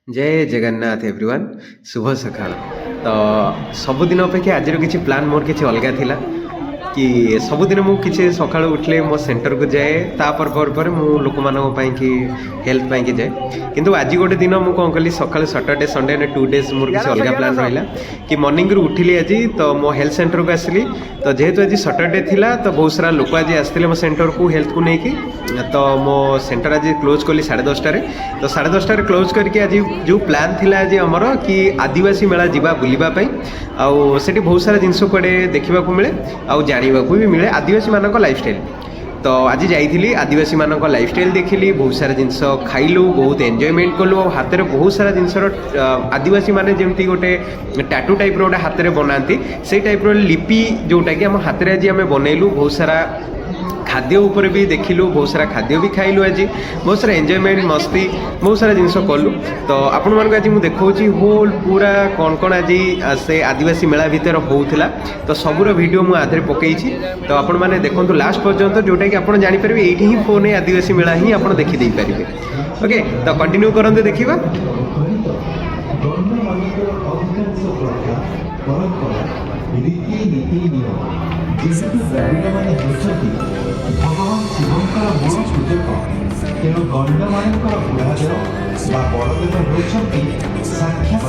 जय जगन्नाथ एवरीवन। शुभ सकाळ। तो सबुदिन अपेक्षा आज किसी प्लान मोर किसी अलग थिला कि सबुदिन मु किसी सकाळु उठले मो सेंटर को जाए तापर पर मु लोक मानक पई कि हेल्थ पई कि जाए। किंतु आज गोटे दिन मु कौन कली सकाळ सैटरडे संडे ने 2 डेज मोर किसी अलग प्लान रहिला कि मॉर्निंग रु उठिली आज तो मो हेल्थ सेंटर को आसली। तो जेहेतु आज सैटरडे थिला तो बहुत सारा लोक आज आसते मो सेंटर को हेल्थ को लेकिन तो मो सेंटर आज क्लोज कली 10:30 तो 10:30 क्लोज करके आज जो प्लान थिला आज आमर कि आदिवासी मेला जीवा बुलिबा आउ सेठी बहुत सारा जिनस कुआडे देखा मिले आउ जानवा भी मिले आदिवासी मानक लाइफस्टाइल। तो आज जाइली आदिवासी मानक लाइफस्टाइल देखिली बहुत सारा जिनस खाइलु बहुत एंजॉयमेंट कलु और हाथ में बहुत सारा जिनसर आदिवासी माने जमती गोटे टैटू टाइप रो गोटे हाथ में बनाती से टाइप रो लिपि जोटा कि आम हाथ में आज आम बनइलु बहुत सारा खाद्य उपर भी देखिलु बहुत सारा खाद्य भी खाइलु आज बहुत सारा एंजॉयमेंट मस्ती बहुत सारा जिनस कलु। तो आपण मानक आज मुझे देखा होल पूरा कौन कौन आज से आदिवासी मेला भितर होउथिला तो सबूर वीडियो मुझे आधे पकई। तो आपण मैंने देखो लास्ट पर्यंत जोटा कि आप जानीपारे ये ही फोन आदिवासी मेला ही आप देखी पारे। ओके तो कंटिन्यू करते देखा। भगवान शिवंकर मूल पूजक तेणु गंड मानकर बुढ़ादेव बा बड़देव होती साक्षात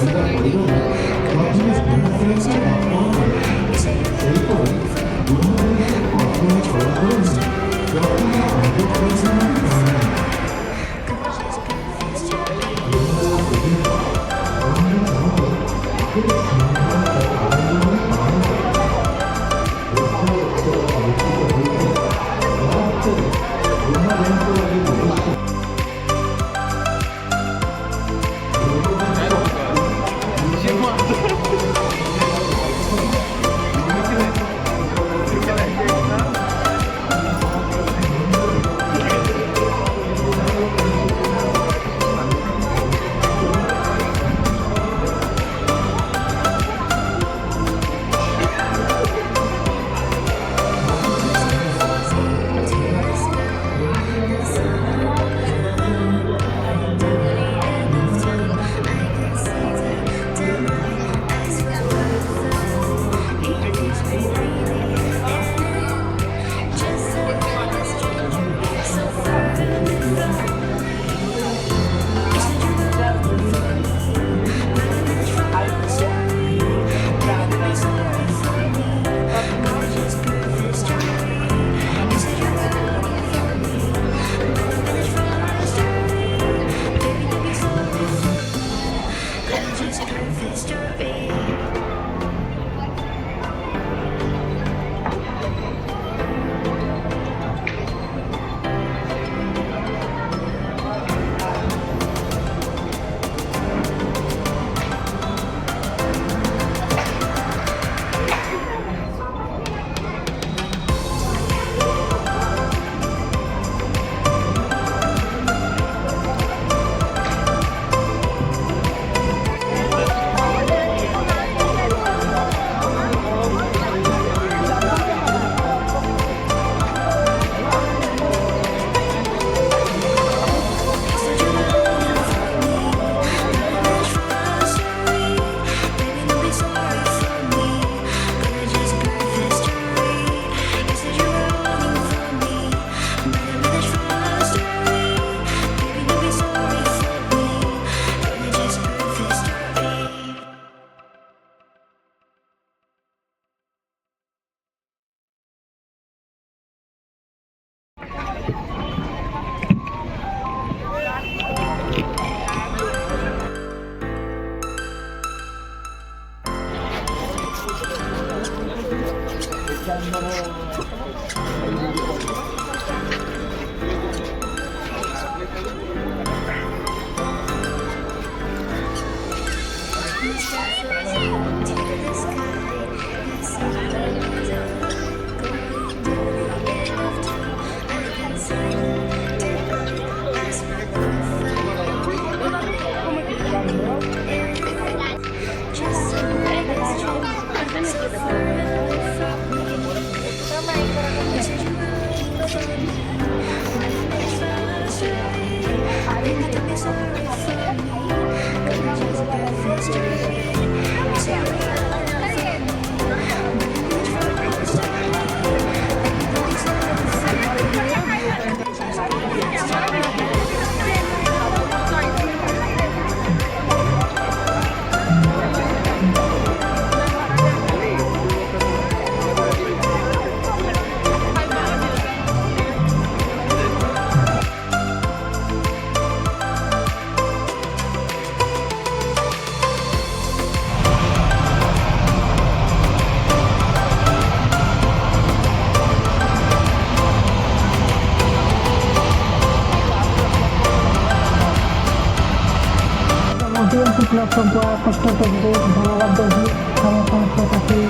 ଆଦିବାସୀ କ୍ଲବ ସମ୍ପୂର୍ଣ୍ଣ କଷ୍ଟ କରିବେ ଧନ୍ୟବାଦ ଦେଉଛି ସମସ୍ତଙ୍କ କାছে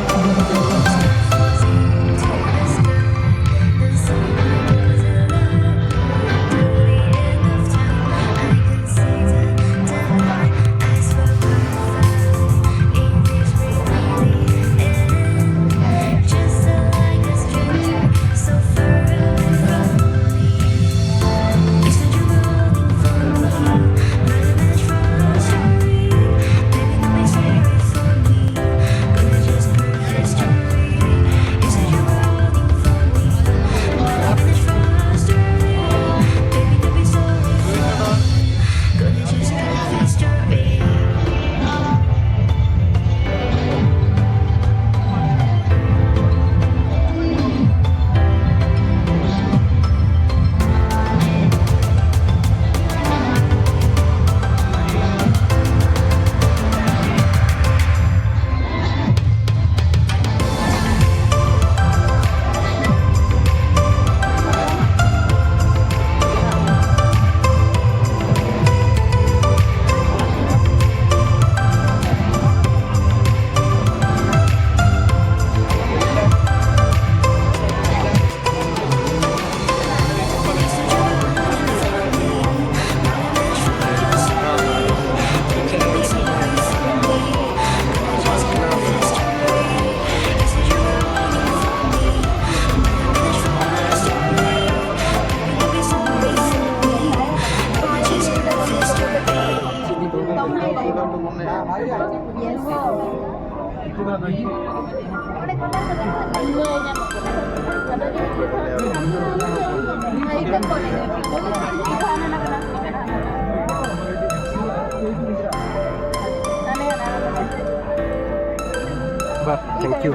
थैंक यू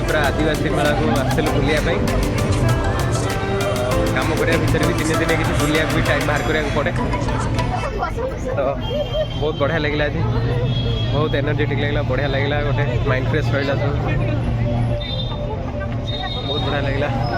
आसिक पूरा आदिवासी मेला को आसलु बुलिया काम करने भितर भी दिने दिने किसी बुलिया भी टाइम बाहर करा पड़े तो बहुत बढ़िया लगे आज बहुत एनर्जेटिक लगे बढ़िया लगे गोटे माइंड फ्रेश रहा सब बहुत बढ़िया लगे।